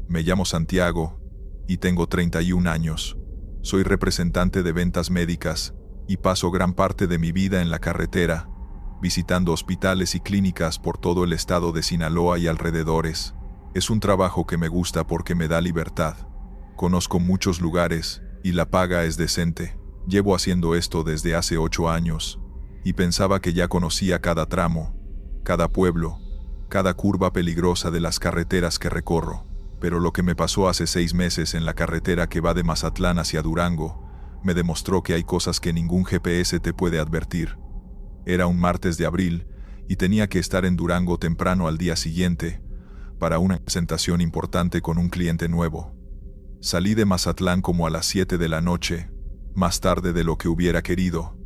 Me llamo Santiago y tengo 31 años. Soy representante de ventas médicas y paso gran parte de mi vida en la carretera, visitando hospitales y clínicas por todo el estado de Sinaloa y alrededores. Es un trabajo que me gusta porque me da libertad. Conozco muchos lugares y la paga es decente. Llevo haciendo esto desde hace 8 años y pensaba que ya conocía cada tramo, cada pueblo, cada curva peligrosa de las carreteras que recorro. Pero lo que me pasó hace 6 meses en la carretera que va de Mazatlán hacia Durango me demostró que hay cosas que ningún GPS te puede advertir. Era un martes de abril y tenía que estar en Durango temprano al día siguiente para una presentación importante con un cliente nuevo. Salí de Mazatlán como a las 7 de la noche, más tarde de lo que hubiera querido.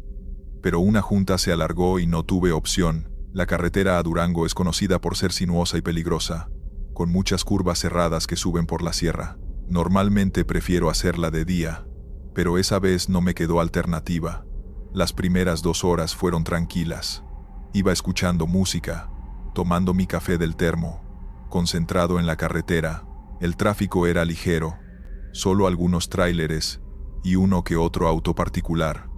Pero una junta se alargó y no tuve opción. La carretera a Durango es conocida por ser sinuosa y peligrosa, con muchas curvas cerradas que suben por la sierra. Normalmente prefiero hacerla de día, pero esa vez no me quedó alternativa. Las primeras 2 horas fueron tranquilas. Iba escuchando música, tomando mi café del termo, concentrado en la carretera. El tráfico era ligero, solo algunos tráileres y uno que otro auto particular.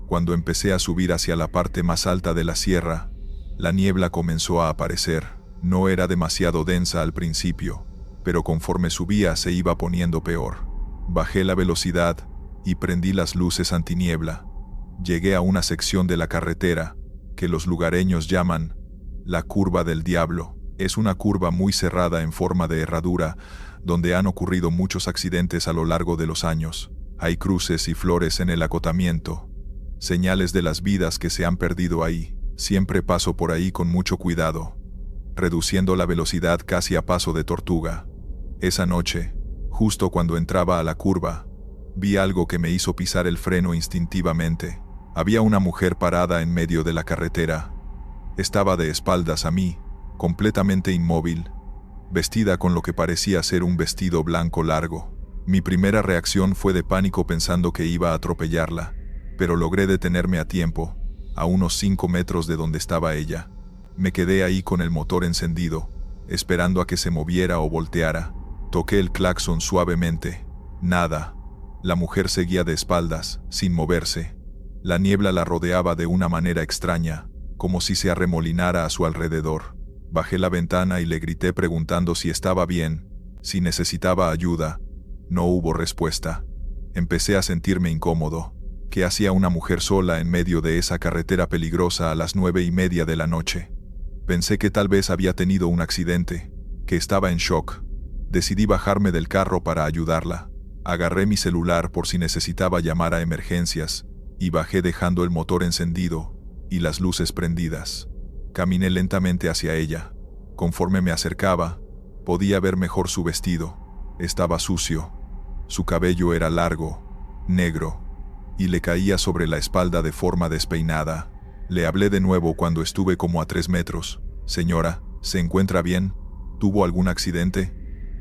Cuando empecé a subir hacia la parte más alta de la sierra, la niebla comenzó a aparecer. No era demasiado densa al principio, pero conforme subía se iba poniendo peor. Bajé la velocidad y prendí las luces antiniebla. Llegué a una sección de la carretera que los lugareños llaman la Curva del Diablo. Es una curva muy cerrada en forma de herradura, donde han ocurrido muchos accidentes a lo largo de los años. Hay cruces y flores en el acotamiento, señales de las vidas que se han perdido ahí. Siempre paso por ahí con mucho cuidado, reduciendo la velocidad casi a paso de tortuga. Esa noche, justo cuando entraba a la curva, vi algo que me hizo pisar el freno instintivamente. Había una mujer parada en medio de la carretera. Estaba de espaldas a mí, completamente inmóvil, vestida con lo que parecía ser un vestido blanco largo. Mi primera reacción fue de pánico pensando que iba a atropellarla, pero logré detenerme a tiempo, a unos 5 metros de donde estaba ella. Me quedé ahí con el motor encendido, esperando a que se moviera o volteara. Toqué el claxon suavemente. Nada. La mujer seguía de espaldas, sin moverse. La niebla la rodeaba de una manera extraña, como si se arremolinara a su alrededor. Bajé la ventana y le grité preguntando si estaba bien, si necesitaba ayuda. No hubo respuesta. Empecé a sentirme incómodo. ¿Qué hacía una mujer sola en medio de esa carretera peligrosa a las 9:30 de la noche? Pensé que tal vez había tenido un accidente, que estaba en shock. Decidí bajarme del carro para ayudarla. Agarré mi celular por si necesitaba llamar a emergencias, y bajé dejando el motor encendido y las luces prendidas. Caminé lentamente hacia ella. Conforme me acercaba, podía ver mejor su vestido. Estaba sucio. Su cabello era largo, negro, y le caía sobre la espalda de forma despeinada. Le hablé de nuevo cuando estuve como a 3 metros. «Señora, ¿se encuentra bien? ¿Tuvo algún accidente?»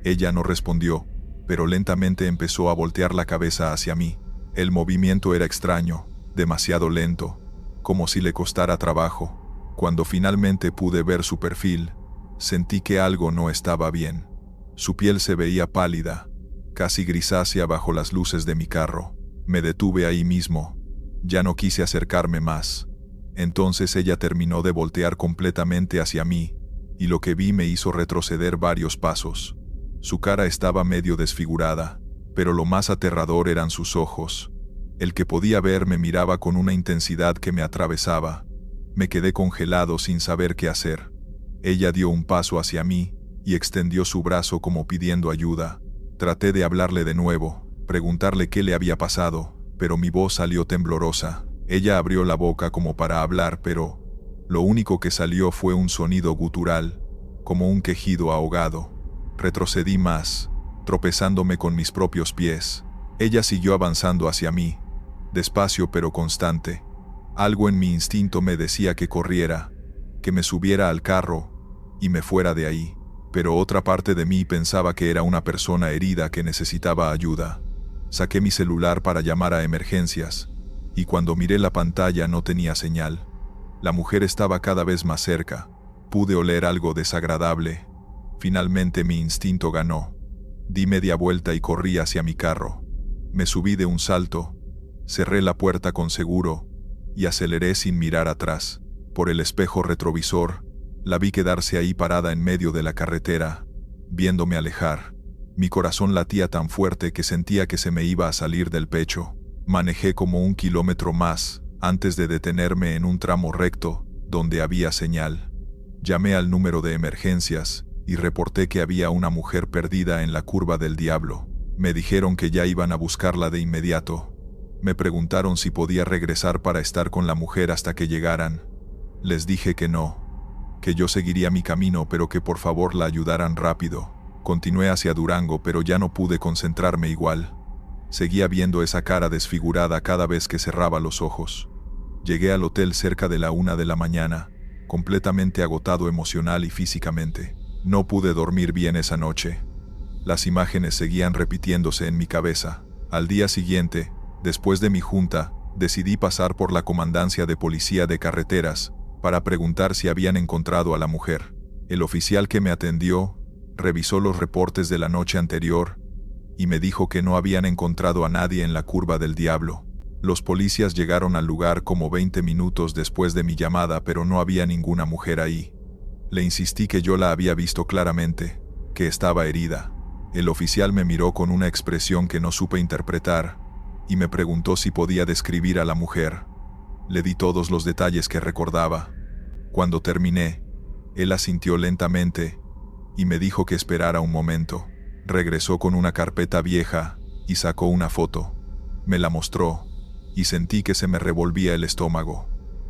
Ella no respondió, pero lentamente empezó a voltear la cabeza hacia mí. El movimiento era extraño, demasiado lento, como si le costara trabajo. Cuando finalmente pude ver su perfil, sentí que algo no estaba bien. Su piel se veía pálida, casi grisácea bajo las luces de mi carro. Me detuve ahí mismo. Ya no quise acercarme más. Entonces ella terminó de voltear completamente hacia mí, y lo que vi me hizo retroceder varios pasos. Su cara estaba medio desfigurada, pero lo más aterrador eran sus ojos. El que podía ver me miraba con una intensidad que me atravesaba. Me quedé congelado sin saber qué hacer. Ella dio un paso hacia mí y extendió su brazo como pidiendo ayuda. Traté de hablarle de nuevo, preguntarle qué le había pasado, pero mi voz salió temblorosa. Ella abrió la boca como para hablar, pero lo único que salió fue un sonido gutural, como un quejido ahogado. Retrocedí más, tropezándome con mis propios pies. Ella siguió avanzando hacia mí, despacio pero constante. Algo en mi instinto me decía que corriera, que me subiera al carro y me fuera de ahí, pero otra parte de mí pensaba que era una persona herida que necesitaba ayuda. Saqué mi celular para llamar a emergencias, y cuando miré la pantalla no tenía señal. La mujer estaba cada vez más cerca. Pude oler algo desagradable. Finalmente mi instinto ganó. Di media vuelta y corrí hacia mi carro. Me subí de un salto, cerré la puerta con seguro y aceleré sin mirar atrás. Por el espejo retrovisor, la vi quedarse ahí parada en medio de la carretera, viéndome alejar. Mi corazón latía tan fuerte que sentía que se me iba a salir del pecho. Manejé como 1 kilómetro más, antes de detenerme en un tramo recto, donde había señal. Llamé al número de emergencias y reporté que había una mujer perdida en la curva del Diablo. Me dijeron que ya iban a buscarla de inmediato. Me preguntaron si podía regresar para estar con la mujer hasta que llegaran. Les dije que no, que yo seguiría mi camino, pero que por favor la ayudaran rápido. Continué hacia Durango, pero ya no pude concentrarme igual. Seguía viendo esa cara desfigurada cada vez que cerraba los ojos. Llegué al hotel cerca de la 1 de la mañana, completamente agotado emocional y físicamente. No pude dormir bien esa noche. Las imágenes seguían repitiéndose en mi cabeza. Al día siguiente, después de mi junta, decidí pasar por la comandancia de policía de carreteras para preguntar si habían encontrado a la mujer. El oficial que me atendió revisó los reportes de la noche anterior y me dijo que no habían encontrado a nadie en la curva del Diablo. Los policías llegaron al lugar como 20 minutos después de mi llamada, pero no había ninguna mujer ahí. Le insistí que yo la había visto claramente, que estaba herida. El oficial me miró con una expresión que no supe interpretar y me preguntó si podía describir a la mujer. Le di todos los detalles que recordaba. Cuando terminé, él asintió lentamente y me dijo que esperara un momento. Regresó con una carpeta vieja y sacó una foto. Me la mostró y sentí que se me revolvía el estómago.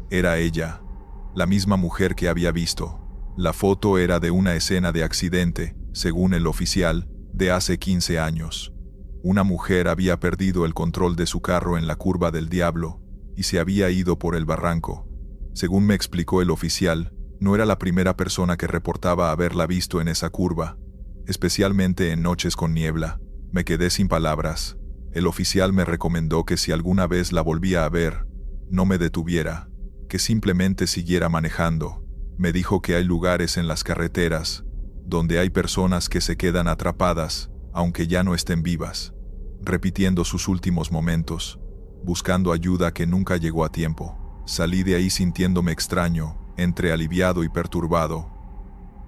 Era ella, la misma mujer que había visto. La foto era de una escena de accidente, según el oficial, de hace 15 años. Una mujer había perdido el control de su carro en la curva del Diablo y se había ido por el barranco. Según me explicó el oficial, no era la primera persona que reportaba haberla visto en esa curva, especialmente en noches con niebla. Me quedé sin palabras. El oficial me recomendó que si alguna vez la volvía a ver, no me detuviera, que simplemente siguiera manejando. Me dijo que hay lugares en las carreteras donde hay personas que se quedan atrapadas, aunque ya no estén vivas, repitiendo sus últimos momentos, buscando ayuda que nunca llegó a tiempo. Salí de ahí sintiéndome extraño, entre aliviado y perturbado.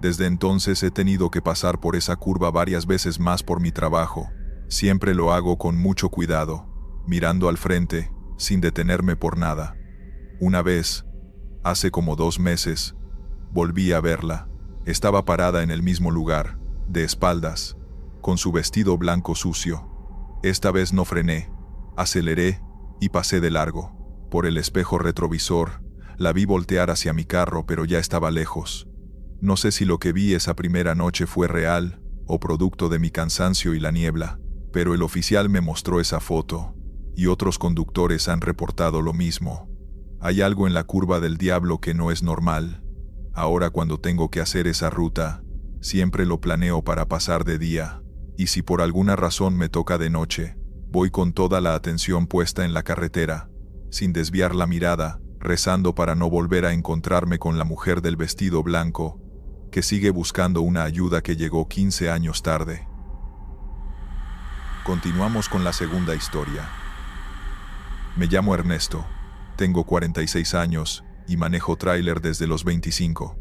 Desde entonces he tenido que pasar por esa curva varias veces más por mi trabajo. Siempre lo hago con mucho cuidado, mirando al frente, sin detenerme por nada. Una vez, hace como 2 meses, volví a verla. Estaba parada en el mismo lugar, de espaldas, con su vestido blanco sucio. Esta vez no frené, aceleré y pasé de largo. Por el espejo retrovisor, la vi voltear hacia mi carro, pero ya estaba lejos. No sé si lo que vi esa primera noche fue real o producto de mi cansancio y la niebla, pero el oficial me mostró esa foto, y otros conductores han reportado lo mismo. Hay algo en la curva del Diablo que no es normal. Ahora cuando tengo que hacer esa ruta, siempre lo planeo para pasar de día, y si por alguna razón me toca de noche, voy con toda la atención puesta en la carretera, sin desviar la mirada, rezando para no volver a encontrarme con la mujer del vestido blanco, que sigue buscando una ayuda que llegó 15 años tarde. Continuamos con la segunda historia. Me llamo Ernesto, tengo 46 años y manejo tráiler desde los 25.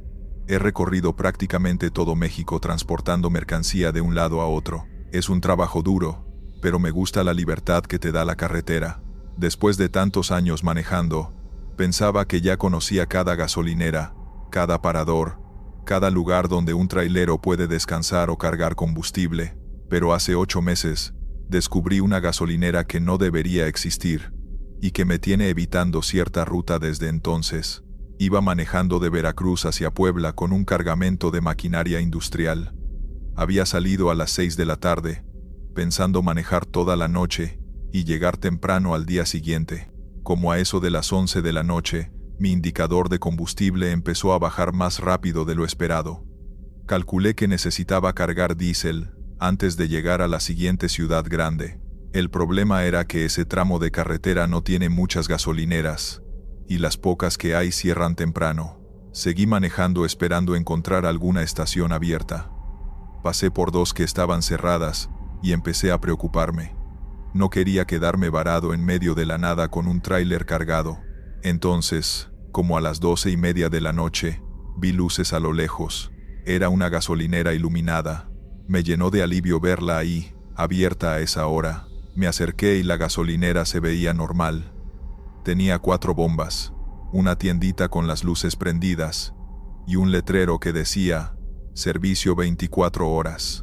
He recorrido prácticamente todo México transportando mercancía de un lado a otro. Es un trabajo duro, pero me gusta la libertad que te da la carretera. Después de tantos años manejando, pensaba que ya conocía cada gasolinera, cada parador, cada lugar donde un trailero puede descansar o cargar combustible, pero hace 8 meses, descubrí una gasolinera que no debería existir, y que me tiene evitando cierta ruta desde entonces. Iba manejando de Veracruz hacia Puebla con un cargamento de maquinaria industrial. Había salido a las 6 de la tarde, pensando manejar toda la noche y llegar temprano al día siguiente. Como a eso de las 11 de la noche, mi indicador de combustible empezó a bajar más rápido de lo esperado. Calculé que necesitaba cargar diésel antes de llegar a la siguiente ciudad grande. El problema era que ese tramo de carretera no tiene muchas gasolineras, y las pocas que hay cierran temprano. Seguí manejando esperando encontrar alguna estación abierta. Pasé por 2 que estaban cerradas, y empecé a preocuparme. No quería quedarme varado en medio de la nada con un tráiler cargado. Entonces, como a las 12:30 de la noche, vi luces a lo lejos. Era una gasolinera iluminada. Me llenó de alivio verla ahí, abierta a esa hora. Me acerqué y la gasolinera se veía normal. Tenía 4 bombas, una tiendita con las luces prendidas y un letrero que decía, servicio 24 horas.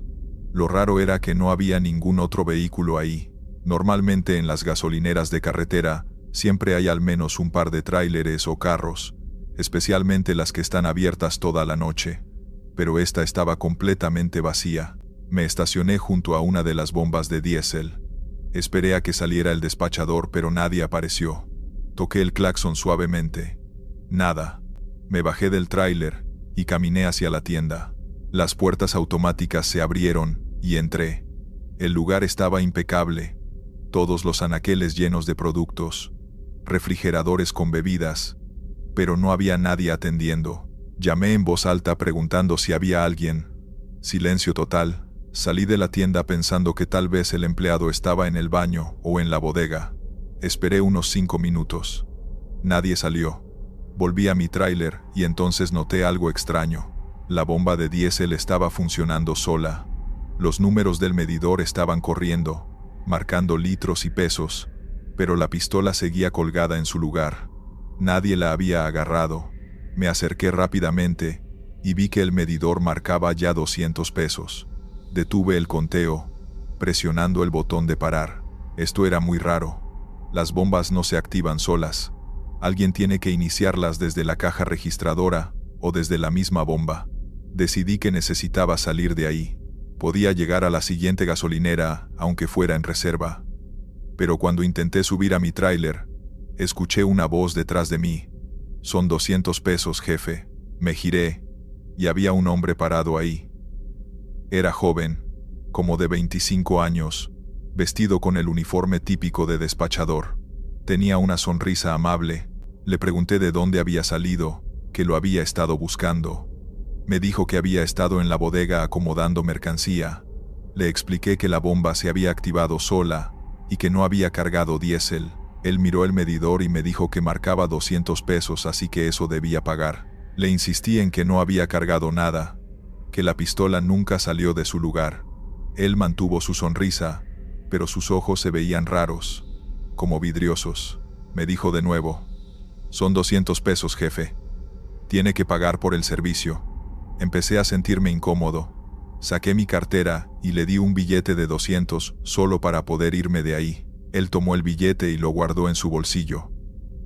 Lo raro era que no había ningún otro vehículo ahí. Normalmente en las gasolineras de carretera siempre hay al menos un par de tráileres o carros, especialmente las que están abiertas toda la noche. Pero esta estaba completamente vacía. Me estacioné junto a una de las bombas de diésel. Esperé a que saliera el despachador, pero nadie apareció. Toqué el claxon suavemente. Nada. Me bajé del tráiler y caminé hacia la tienda. Las puertas automáticas se abrieron y entré. El lugar estaba impecable. Todos los anaqueles llenos de productos, refrigeradores con bebidas, pero no había nadie atendiendo. Llamé en voz alta preguntando si había alguien. Silencio total. Salí de la tienda pensando que tal vez el empleado estaba en el baño o en la bodega. Esperé unos 5 minutos. Nadie salió. Volví a mi tráiler y entonces noté algo extraño. La bomba de diésel estaba funcionando sola. Los números del medidor estaban corriendo, marcando litros y pesos, pero la pistola seguía colgada en su lugar. Nadie la había agarrado. Me acerqué rápidamente y vi que el medidor marcaba ya 200 pesos. Detuve el conteo, presionando el botón de parar. Esto era muy raro. Las bombas no se activan solas. Alguien tiene que iniciarlas desde la caja registradora o desde la misma bomba. Decidí que necesitaba salir de ahí. Podía llegar a la siguiente gasolinera, aunque fuera en reserva. Pero cuando intenté subir a mi tráiler, escuché una voz detrás de mí. Son 200 pesos, jefe. Me giré, y había un hombre parado ahí. Era joven, como de 25 años, vestido con el uniforme típico de despachador. Tenía una sonrisa amable. Le pregunté de dónde había salido, que lo había estado buscando. Me dijo que había estado en la bodega acomodando mercancía. Le expliqué que la bomba se había activado sola y que no había cargado diésel. Él miró el medidor y me dijo que marcaba 200 pesos, así que eso debía pagar. Le insistí en que no había cargado nada, que la pistola nunca salió de su lugar. Él mantuvo su sonrisa, pero sus ojos se veían raros, como vidriosos. Me dijo de nuevo, son 200 pesos, jefe. Tiene que pagar por el servicio. Empecé a sentirme incómodo. Saqué mi cartera y le di un billete de 200 solo para poder irme de ahí. Él tomó el billete y lo guardó en su bolsillo.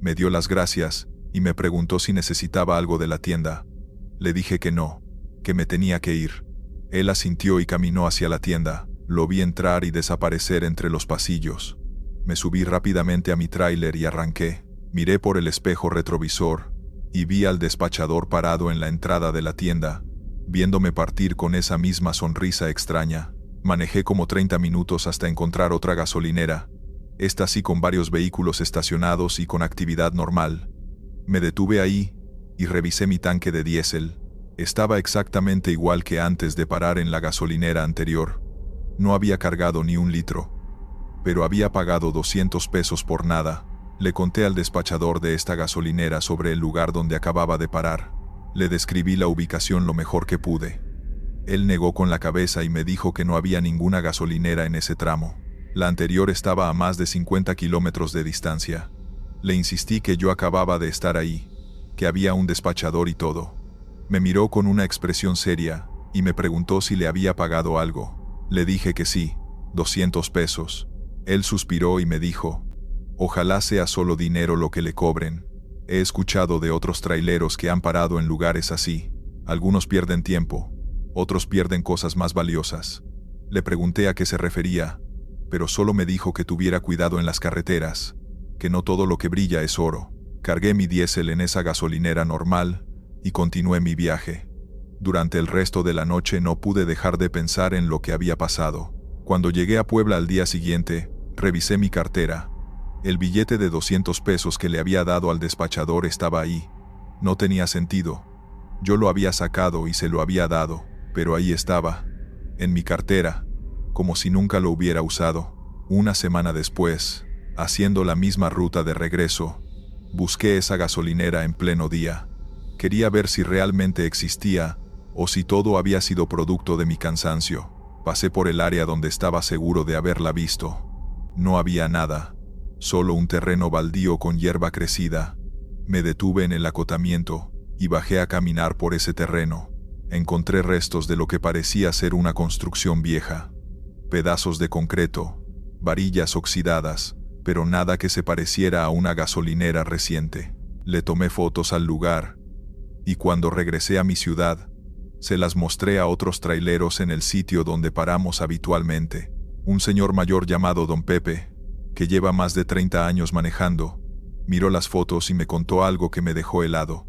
Me dio las gracias y me preguntó si necesitaba algo de la tienda. Le dije que no, que me tenía que ir. Él asintió y caminó hacia la tienda. Lo vi entrar y desaparecer entre los pasillos. Me subí rápidamente a mi tráiler y arranqué. Miré por el espejo retrovisor y vi al despachador parado en la entrada de la tienda, viéndome partir con esa misma sonrisa extraña. Manejé como 30 minutos hasta encontrar otra gasolinera, esta sí con varios vehículos estacionados y con actividad normal. Me detuve ahí y revisé mi tanque de diésel. Estaba exactamente igual que antes de parar en la gasolinera anterior. No había cargado ni un litro, pero había pagado 200 pesos por nada. Le conté al despachador de esta gasolinera sobre el lugar donde acababa de parar. Le describí la ubicación lo mejor que pude. Él negó con la cabeza y me dijo que no había ninguna gasolinera en ese tramo. La anterior estaba a más de 50 kilómetros de distancia. Le insistí que yo acababa de estar ahí, que había un despachador y todo. Me miró con una expresión seria y me preguntó si le había pagado algo. Le dije que sí, 200 pesos. Él suspiró y me dijo, ojalá sea solo dinero lo que le cobren. He escuchado de otros traileros que han parado en lugares así. Algunos pierden tiempo, otros pierden cosas más valiosas. Le pregunté a qué se refería, pero solo me dijo que tuviera cuidado en las carreteras, que no todo lo que brilla es oro. Cargué mi diésel en esa gasolinera normal y continué mi viaje. Durante el resto de la noche no pude dejar de pensar en lo que había pasado. Cuando llegué a Puebla al día siguiente, revisé mi cartera. El billete de 200 pesos que le había dado al despachador estaba ahí. No tenía sentido. Yo lo había sacado y se lo había dado, pero ahí estaba, en mi cartera, como si nunca lo hubiera usado. Una semana después, haciendo la misma ruta de regreso, busqué esa gasolinera en pleno día. Quería ver si realmente existía o si todo había sido producto de mi cansancio. Pasé por el área donde estaba seguro de haberla visto. No había nada, solo un terreno baldío con hierba crecida. Me detuve en el acotamiento y bajé a caminar por ese terreno. Encontré restos de lo que parecía ser una construcción vieja. Pedazos de concreto, varillas oxidadas, pero nada que se pareciera a una gasolinera reciente. Le tomé fotos al lugar, y cuando regresé a mi ciudad, se las mostré a otros traileros en el sitio donde paramos habitualmente. Un señor mayor llamado Don Pepe, que lleva más de 30 años manejando, miró las fotos y me contó algo que me dejó helado.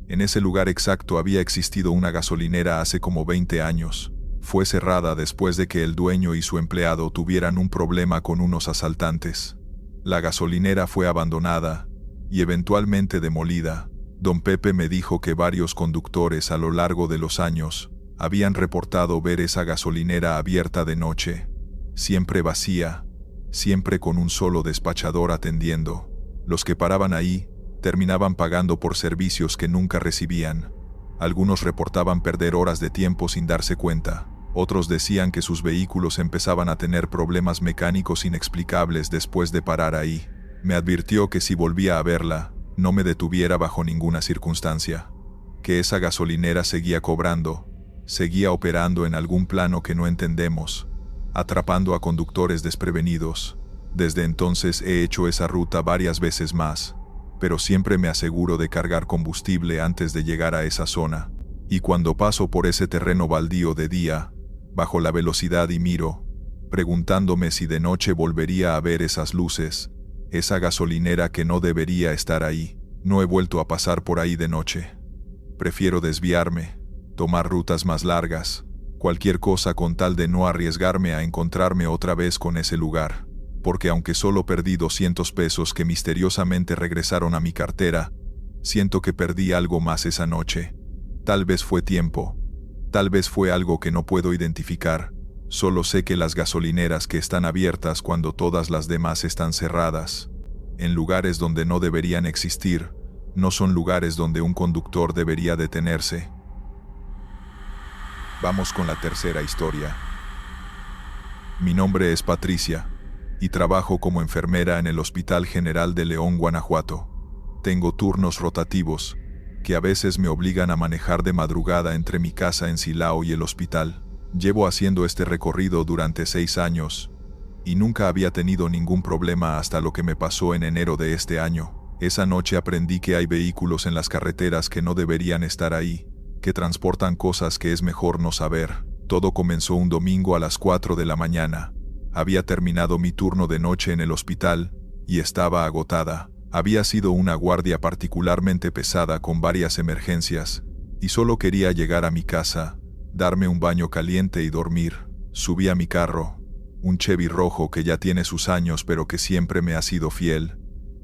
En ese lugar exacto había existido una gasolinera hace como 20 años. Fue cerrada después de que el dueño y su empleado tuvieran un problema con unos asaltantes. La gasolinera fue abandonada y eventualmente demolida. Don Pepe me dijo que varios conductores a lo largo de los años habían reportado ver esa gasolinera abierta de noche, siempre vacía, siempre con un solo despachador atendiendo. Los que paraban ahí terminaban pagando por servicios que nunca recibían. Algunos reportaban perder horas de tiempo sin darse cuenta. Otros decían que sus vehículos empezaban a tener problemas mecánicos inexplicables después de parar ahí. Me advirtió que si volvía a verla, no me detuviera bajo ninguna circunstancia. Que esa gasolinera seguía cobrando, seguía operando en algún plano que no entendemos, atrapando a conductores desprevenidos. Desde entonces he hecho esa ruta varias veces más, pero siempre me aseguro de cargar combustible antes de llegar a esa zona. Y cuando paso por ese terreno baldío de día, bajo la velocidad y miro, preguntándome si de noche volvería a ver esas luces, esa gasolinera que no debería estar ahí. No he vuelto a pasar por ahí de noche. Prefiero desviarme, tomar rutas más largas, cualquier cosa con tal de no arriesgarme a encontrarme otra vez con ese lugar. Porque aunque solo perdí 200 pesos que misteriosamente regresaron a mi cartera, siento que perdí algo más esa noche. Tal vez fue tiempo, tal vez fue algo que no puedo identificar. Solo sé que las gasolineras que están abiertas cuando todas las demás están cerradas, en lugares donde no deberían existir, no son lugares donde un conductor debería detenerse. Vamos con la tercera historia. Mi nombre es Patricia y trabajo como enfermera en el Hospital General de León, Guanajuato. Tengo turnos rotativos, que a veces me obligan a manejar de madrugada entre mi casa en Silao y el hospital. Llevo haciendo este recorrido durante 6 años, y nunca había tenido ningún problema hasta lo que me pasó en enero de este año. Esa noche aprendí que hay vehículos en las carreteras que no deberían estar ahí, que transportan cosas que es mejor no saber. Todo comenzó un domingo a las 4 de la mañana. Había terminado mi turno de noche en el hospital, y estaba agotada. Había sido una guardia particularmente pesada con varias emergencias, y solo quería llegar a mi casa, darme un baño caliente y dormir. Subí a mi carro, un Chevy rojo que ya tiene sus años pero que siempre me ha sido fiel,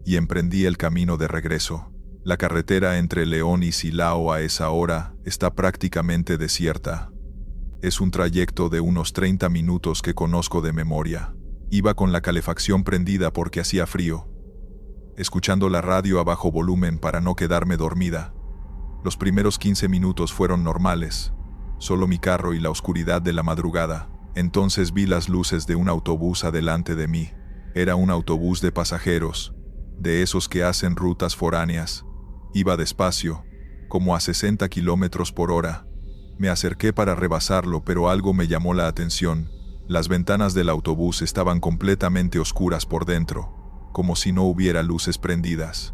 y emprendí el camino de regreso. La carretera entre León y Silao a esa hora está prácticamente desierta. Es un trayecto de unos 30 minutos que conozco de memoria. Iba con la calefacción prendida porque hacía frío, escuchando la radio a bajo volumen para no quedarme dormida. Los primeros 15 minutos fueron normales, solo mi carro y la oscuridad de la madrugada. Entonces vi las luces de un autobús adelante de mí. Era un autobús de pasajeros, de esos que hacen rutas foráneas. Iba despacio, como a 60 kilómetros por hora. Me acerqué para rebasarlo, pero algo me llamó la atención. Las ventanas del autobús estaban completamente oscuras por dentro, como si no hubiera luces prendidas.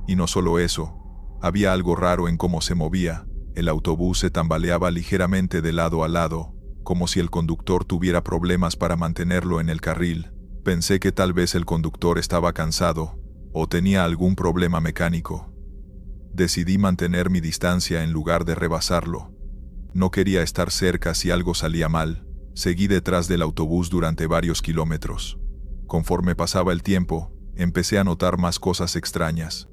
Y no solo eso, había algo raro en cómo se movía. El autobús se tambaleaba ligeramente de lado a lado, como si el conductor tuviera problemas para mantenerlo en el carril. Pensé que tal vez el conductor estaba cansado, o tenía algún problema mecánico. Decidí mantener mi distancia en lugar de rebasarlo. No quería estar cerca si algo salía mal. Seguí detrás del autobús durante varios kilómetros. Conforme pasaba el tiempo, empecé a notar más cosas extrañas.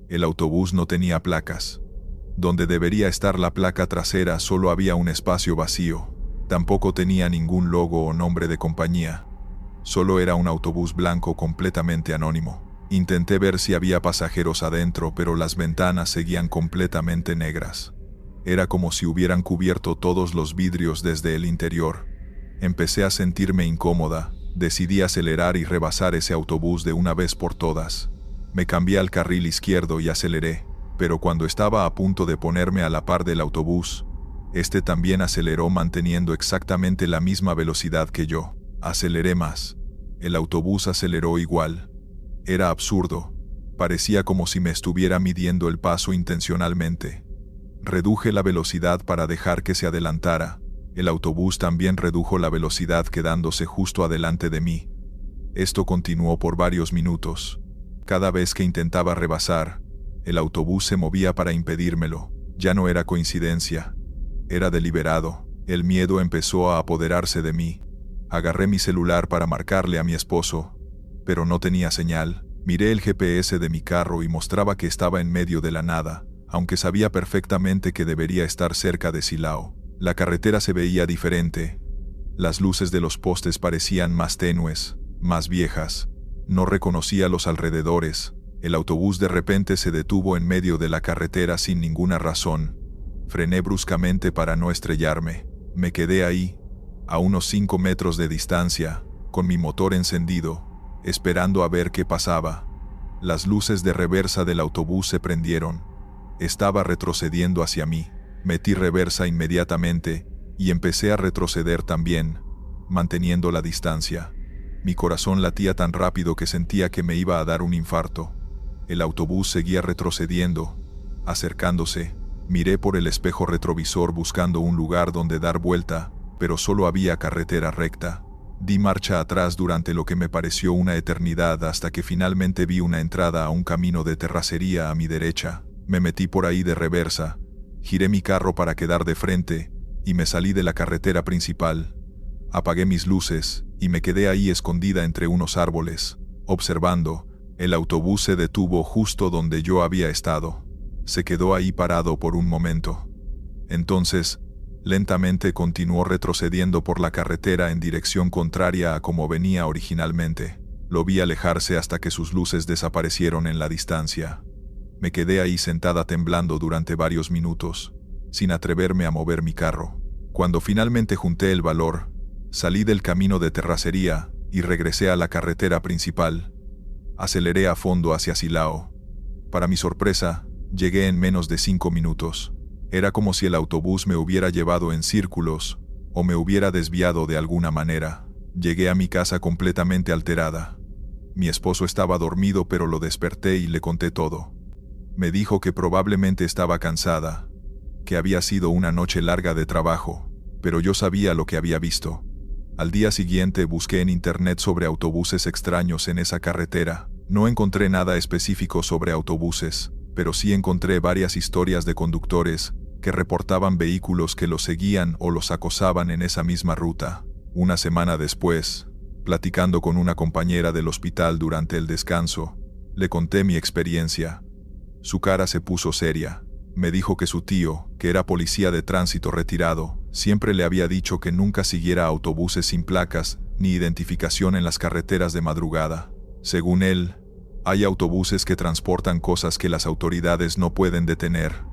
El autobús no tenía placas. Donde debería estar la placa trasera solo había un espacio vacío. Tampoco tenía ningún logo o nombre de compañía. Solo era un autobús blanco completamente anónimo. Intenté ver si había pasajeros adentro, pero las ventanas seguían completamente negras. Era como si hubieran cubierto todos los vidrios desde el interior. Empecé a sentirme incómoda. Decidí acelerar y rebasar ese autobús de una vez por todas. Me cambié al carril izquierdo y aceleré, pero cuando estaba a punto de ponerme a la par del autobús, este también aceleró manteniendo exactamente la misma velocidad que yo. Aceleré más. El autobús aceleró igual. Era absurdo. Parecía como si me estuviera midiendo el paso intencionalmente. Reduje la velocidad para dejar que se adelantara. El autobús también redujo la velocidad quedándose justo adelante de mí. Esto continuó por varios minutos. Cada vez que intentaba rebasar, el autobús se movía para impedírmelo. Ya no era coincidencia. Era deliberado. El miedo empezó a apoderarse de mí. Agarré mi celular para marcarle a mi esposo, pero no tenía señal. Miré el GPS de mi carro y mostraba que estaba en medio de la nada, aunque sabía perfectamente que debería estar cerca de Silao. La carretera se veía diferente. Las luces de los postes parecían más tenues, más viejas. No reconocía los alrededores. El autobús de repente se detuvo en medio de la carretera sin ninguna razón. Frené bruscamente para no estrellarme. Me quedé ahí, a unos 5 metros de distancia, con mi motor encendido, esperando a ver qué pasaba. Las luces de reversa del autobús se prendieron. Estaba retrocediendo hacia mí. Metí reversa inmediatamente y empecé a retroceder también, manteniendo la distancia. Mi corazón latía tan rápido que sentía que me iba a dar un infarto. El autobús seguía retrocediendo, acercándose. Miré por el espejo retrovisor buscando un lugar donde dar vuelta, pero solo había carretera recta. Di marcha atrás durante lo que me pareció una eternidad hasta que finalmente vi una entrada a un camino de terracería a mi derecha. Me metí por ahí de reversa, giré mi carro para quedar de frente y me salí de la carretera principal. Apagué mis luces y me quedé ahí escondida entre unos árboles, observando. El autobús se detuvo justo donde yo había estado. Se quedó ahí parado por un momento. Entonces, lentamente continuó retrocediendo por la carretera en dirección contraria a como venía originalmente. Lo vi alejarse hasta que sus luces desaparecieron en la distancia. Me quedé ahí sentada temblando durante varios minutos, sin atreverme a mover mi carro. Cuando finalmente junté el valor, salí del camino de terracería y regresé a la carretera principal. Aceleré a fondo hacia Silao. Para mi sorpresa, llegué en menos de 5 minutos. Era como si el autobús me hubiera llevado en círculos o me hubiera desviado de alguna manera. Llegué a mi casa completamente alterada. Mi esposo estaba dormido, pero lo desperté y le conté todo. Me dijo que probablemente estaba cansada, que había sido una noche larga de trabajo, pero yo sabía lo que había visto. Al día siguiente busqué en internet sobre autobuses extraños en esa carretera. No encontré nada específico sobre autobuses, pero sí encontré varias historias de conductores que reportaban vehículos que los seguían o los acosaban en esa misma ruta. Una semana después, platicando con una compañera del hospital durante el descanso, le conté mi experiencia. Su cara se puso seria. Me dijo que su tío, que era policía de tránsito retirado, siempre le había dicho que nunca siguiera autobuses sin placas ni identificación en las carreteras de madrugada. Según él, hay autobuses que transportan cosas que las autoridades no pueden detener,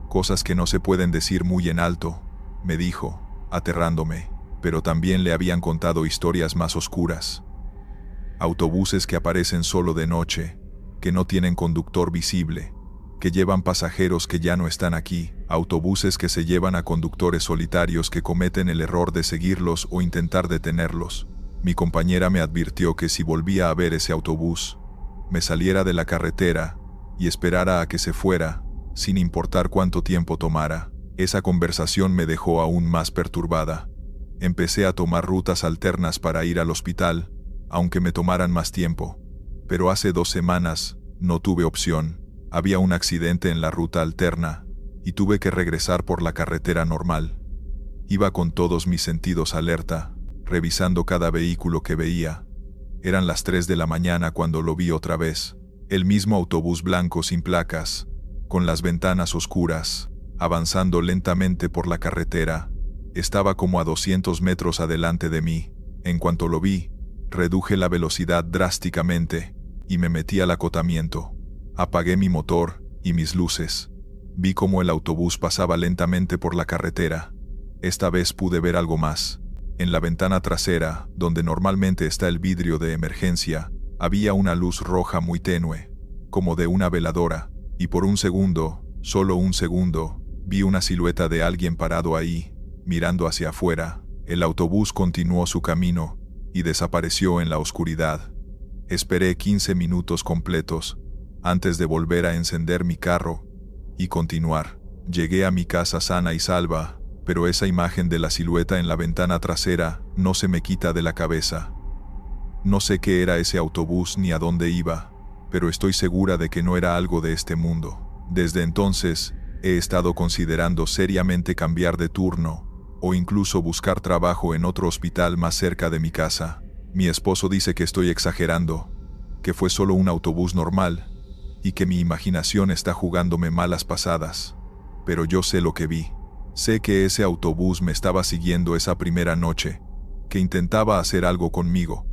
cosas que no se pueden decir muy en alto, me dijo, aterrándome, pero también le habían contado historias más oscuras. Autobuses que aparecen solo de noche, que no tienen conductor visible, que llevan pasajeros que ya no están aquí, autobuses que se llevan a conductores solitarios que cometen el error de seguirlos o intentar detenerlos. Mi compañera me advirtió que si volvía a ver ese autobús, me saliera de la carretera y esperara a que se fuera, sin importar cuánto tiempo tomara. Esa conversación me dejó aún más perturbada. Empecé a tomar rutas alternas para ir al hospital, aunque me tomaran más tiempo. Pero hace 2 semanas, no tuve opción. Había un accidente en la ruta alterna, y tuve que regresar por la carretera normal. Iba con todos mis sentidos alerta, revisando cada vehículo que veía. Eran las 3 de la mañana cuando lo vi otra vez. El mismo autobús blanco sin placas, con las ventanas oscuras, avanzando lentamente por la carretera. Estaba como a 200 metros adelante de mí. En cuanto lo vi, reduje la velocidad drásticamente y me metí al acotamiento. Apagué mi motor y mis luces. Vi cómo el autobús pasaba lentamente por la carretera. Esta vez pude ver algo más. En la ventana trasera, donde normalmente está el vidrio de emergencia, había una luz roja muy tenue, como de una veladora, y por un segundo, solo un segundo, vi una silueta de alguien parado ahí, mirando hacia afuera. El autobús continuó su camino y desapareció en la oscuridad. Esperé 15 minutos completos antes de volver a encender mi carro y continuar. Llegué a mi casa sana y salva, pero esa imagen de la silueta en la ventana trasera no se me quita de la cabeza. No sé qué era ese autobús ni a dónde iba, pero estoy segura de que no era algo de este mundo. Desde entonces, he estado considerando seriamente cambiar de turno o incluso buscar trabajo en otro hospital más cerca de mi casa. Mi esposo dice que estoy exagerando, que fue solo un autobús normal y que mi imaginación está jugándome malas pasadas. Pero yo sé lo que vi. Sé que ese autobús me estaba siguiendo esa primera noche, que intentaba hacer algo conmigo.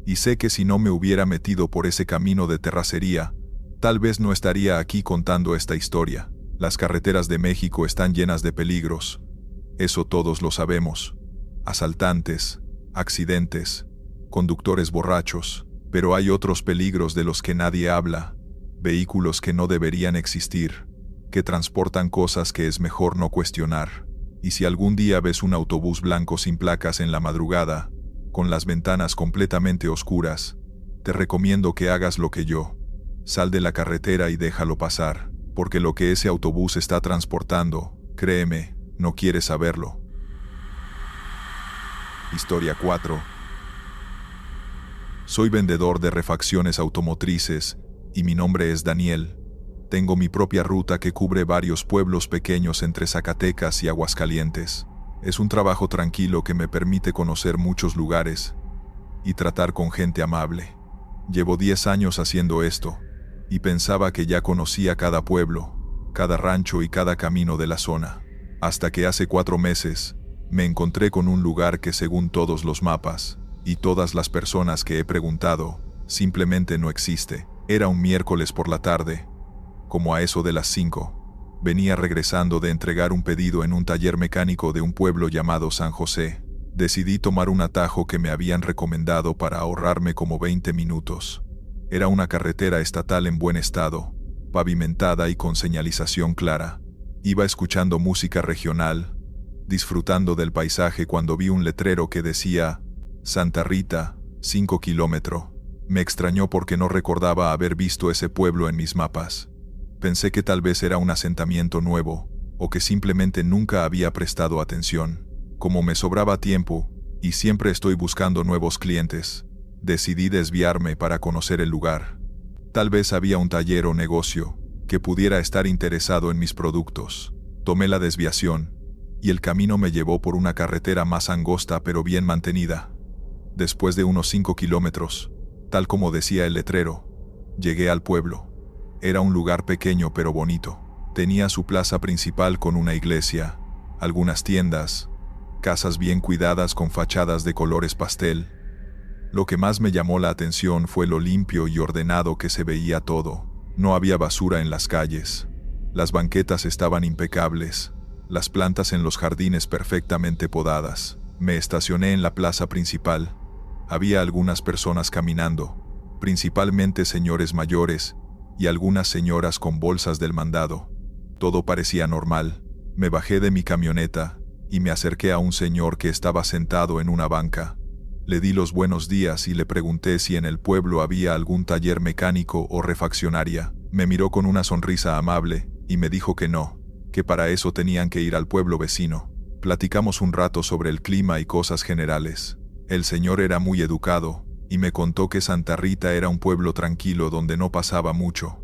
Y sé que si no me hubiera metido por ese camino de terracería, tal vez no estaría aquí contando esta historia. Las carreteras de México están llenas de peligros. Eso todos lo sabemos. Asaltantes, accidentes, conductores borrachos. Pero hay otros peligros de los que nadie habla. Vehículos que no deberían existir, que transportan cosas que es mejor no cuestionar. Y si algún día ves un autobús blanco sin placas en la madrugada, con las ventanas completamente oscuras, te recomiendo que hagas lo que yo. Sal de la carretera y déjalo pasar, porque lo que ese autobús está transportando, créeme, no quieres saberlo. Historia 4. Soy vendedor de refacciones automotrices y mi nombre es Daniel. Tengo mi propia ruta que cubre varios pueblos pequeños entre Zacatecas y Aguascalientes. Es un trabajo tranquilo que me permite conocer muchos lugares y tratar con gente amable. Llevo 10 años haciendo esto y pensaba que ya conocía cada pueblo, cada rancho y cada camino de la zona. Hasta que hace 4 meses me encontré con un lugar que según todos los mapas y todas las personas que he preguntado, simplemente no existe. Era un miércoles por la tarde, como a eso de las 5. Venía regresando de entregar un pedido en un taller mecánico de un pueblo llamado San José. Decidí tomar un atajo que me habían recomendado para ahorrarme como 20 minutos. Era una carretera estatal en buen estado, pavimentada y con señalización clara. Iba escuchando música regional, disfrutando del paisaje cuando vi un letrero que decía Santa Rita, 5 kilómetros. Me extrañó porque no recordaba haber visto ese pueblo en mis mapas. Pensé que tal vez era un asentamiento nuevo, o que simplemente nunca había prestado atención. Como me sobraba tiempo, y siempre estoy buscando nuevos clientes, decidí desviarme para conocer el lugar. Tal vez había un taller o negocio que pudiera estar interesado en mis productos. Tomé la desviación, y el camino me llevó por una carretera más angosta pero bien mantenida. Después de unos 5 kilómetros, tal como decía el letrero, llegué al pueblo. Era un lugar pequeño pero bonito. Tenía su plaza principal con una iglesia, algunas tiendas, casas bien cuidadas con fachadas de colores pastel. Lo que más me llamó la atención fue lo limpio y ordenado que se veía todo. No había basura en las calles. Las banquetas estaban impecables, las plantas en los jardines perfectamente podadas. Me estacioné en la plaza principal. Había algunas personas caminando, principalmente señores mayores y algunas señoras con bolsas del mandado. Todo parecía normal. Me bajé de mi camioneta y me acerqué a un señor que estaba sentado en una banca. Le di los buenos días y le pregunté si en el pueblo había algún taller mecánico o refaccionaria. Me miró con una sonrisa amable y me dijo que no, que para eso tenían que ir al pueblo vecino. Platicamos un rato sobre el clima y cosas generales. El señor era muy educado y me contó que Santa Rita era un pueblo tranquilo donde no pasaba mucho.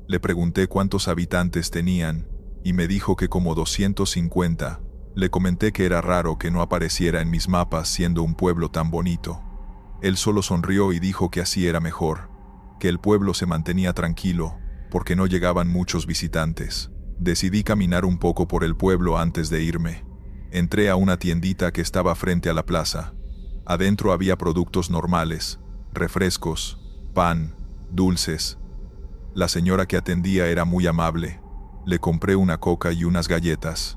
Le pregunté cuántos habitantes tenían y me dijo que como 250. Le comenté que era raro que no apareciera en mis mapas siendo un pueblo tan bonito. Él solo sonrió y dijo que así era mejor, que el pueblo se mantenía tranquilo porque no llegaban muchos visitantes. Decidí caminar un poco por el pueblo antes de irme. Entré a una tiendita que estaba frente a la plaza. Adentro había productos normales, refrescos, pan, dulces. La señora que atendía era muy amable. Le compré una coca y unas galletas.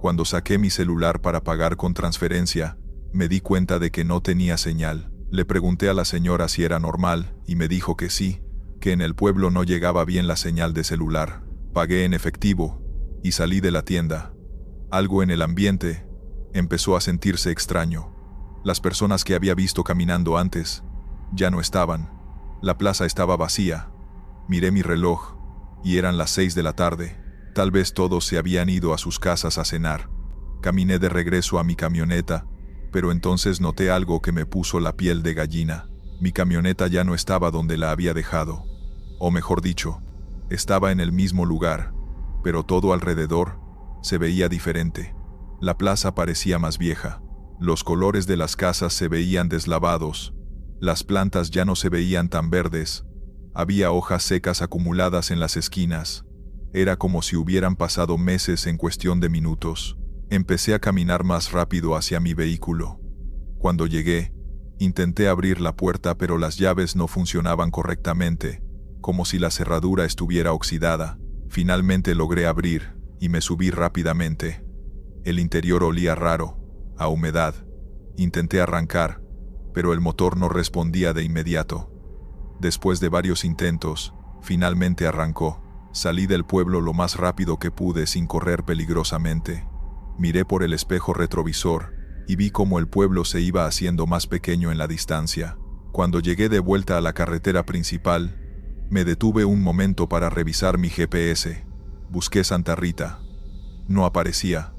Cuando saqué mi celular para pagar con transferencia, me di cuenta de que no tenía señal. Le pregunté a la señora si era normal, y me dijo que sí, que en el pueblo no llegaba bien la señal de celular. Pagué en efectivo, y salí de la tienda. Algo en el ambiente empezó a sentirse extraño. Las personas que había visto caminando antes ya no estaban. La plaza estaba vacía. Miré mi reloj, y eran las 6 de la tarde. Tal vez todos se habían ido a sus casas a cenar. Caminé de regreso a mi camioneta, pero entonces noté algo que me puso la piel de gallina. Mi camioneta ya no estaba donde la había dejado. O mejor dicho, estaba en el mismo lugar, pero todo alrededor se veía diferente. La plaza parecía más vieja. Los colores de las casas se veían deslavados. Las plantas ya no se veían tan verdes. Había hojas secas acumuladas en las esquinas. Era como si hubieran pasado meses en cuestión de minutos. Empecé a caminar más rápido hacia mi vehículo. Cuando llegué, intenté abrir la puerta, pero las llaves no funcionaban correctamente, como si la cerradura estuviera oxidada. Finalmente logré abrir, y me subí rápidamente. El interior olía raro, a humedad. Intenté arrancar, pero el motor no respondía de inmediato. Después de varios intentos, finalmente arrancó. Salí del pueblo lo más rápido que pude sin correr peligrosamente. Miré por el espejo retrovisor y vi cómo el pueblo se iba haciendo más pequeño en la distancia. Cuando llegué de vuelta a la carretera principal, me detuve un momento para revisar mi GPS. Busqué Santa Rita. No aparecía.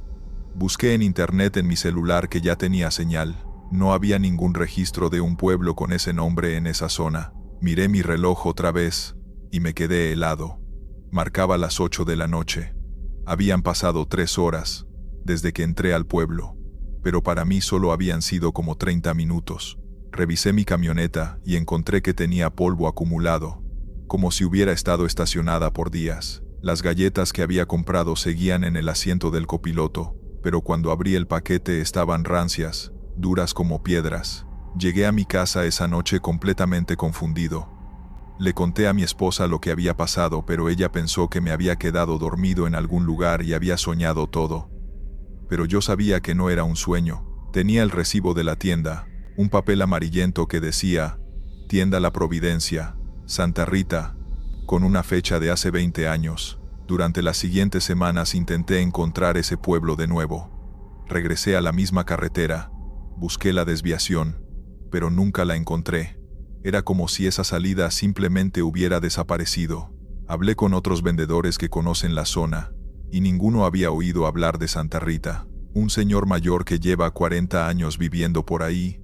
Busqué en internet en mi celular, que ya tenía señal. No había ningún registro de un pueblo con ese nombre en esa zona. Miré mi reloj otra vez y me quedé helado. Marcaba las 8 de la noche. Habían pasado 3 horas desde que entré al pueblo, pero para mí solo habían sido como 30 minutos. Revisé mi camioneta y encontré que tenía polvo acumulado, como si hubiera estado estacionada por días. Las galletas que había comprado seguían en el asiento del copiloto, pero cuando abrí el paquete estaban rancias, duras como piedras. Llegué a mi casa esa noche completamente confundido. Le conté a mi esposa lo que había pasado, pero ella pensó que me había quedado dormido en algún lugar y había soñado todo. Pero yo sabía que no era un sueño. Tenía el recibo de la tienda, un papel amarillento que decía: Tienda La Providencia, Santa Rita, con una fecha de hace 20 años. Durante las siguientes semanas intenté encontrar ese pueblo de nuevo. Regresé a la misma carretera, busqué la desviación, pero nunca la encontré. Era como si esa salida simplemente hubiera desaparecido. Hablé con otros vendedores que conocen la zona, y ninguno había oído hablar de Santa Rita. Un señor mayor que lleva 40 años viviendo por ahí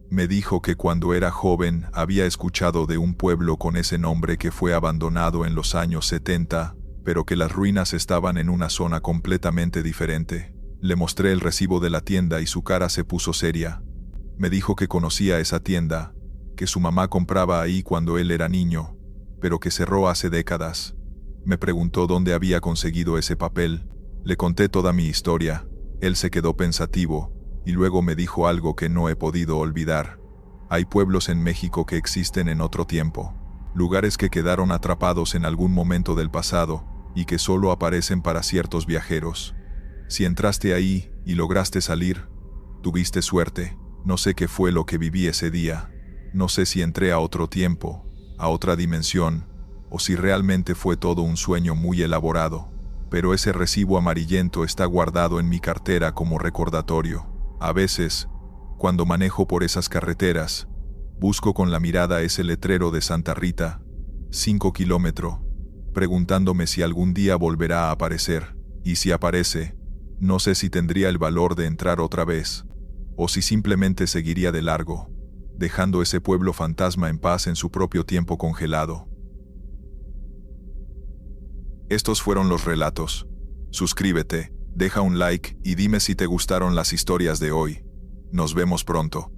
me dijo que cuando era joven había escuchado de un pueblo con ese nombre que fue abandonado en los años 70, pero que las ruinas estaban en una zona completamente diferente. Le mostré el recibo de la tienda y su cara se puso seria. Me dijo que conocía esa tienda, que su mamá compraba ahí cuando él era niño, pero que cerró hace décadas. Me preguntó dónde había conseguido ese papel. Le conté toda mi historia. Él se quedó pensativo, y luego me dijo algo que no he podido olvidar. Hay pueblos en México que existen en otro tiempo. Lugares que quedaron atrapados en algún momento del pasado, y que solo aparecen para ciertos viajeros. Si entraste ahí y lograste salir, tuviste suerte. No sé qué fue lo que viví ese día. No sé si entré a otro tiempo, a otra dimensión, o si realmente fue todo un sueño muy elaborado. Pero ese recibo amarillento está guardado en mi cartera como recordatorio. A veces, cuando manejo por esas carreteras, busco con la mirada ese letrero de Santa Rita, 5 kilómetros, preguntándome si algún día volverá a aparecer. Y si aparece, no sé si tendría el valor de entrar otra vez, o si simplemente seguiría de largo, dejando ese pueblo fantasma en paz en su propio tiempo congelado. Estos fueron los relatos. Suscríbete, deja un like y dime si te gustaron las historias de hoy. Nos vemos pronto.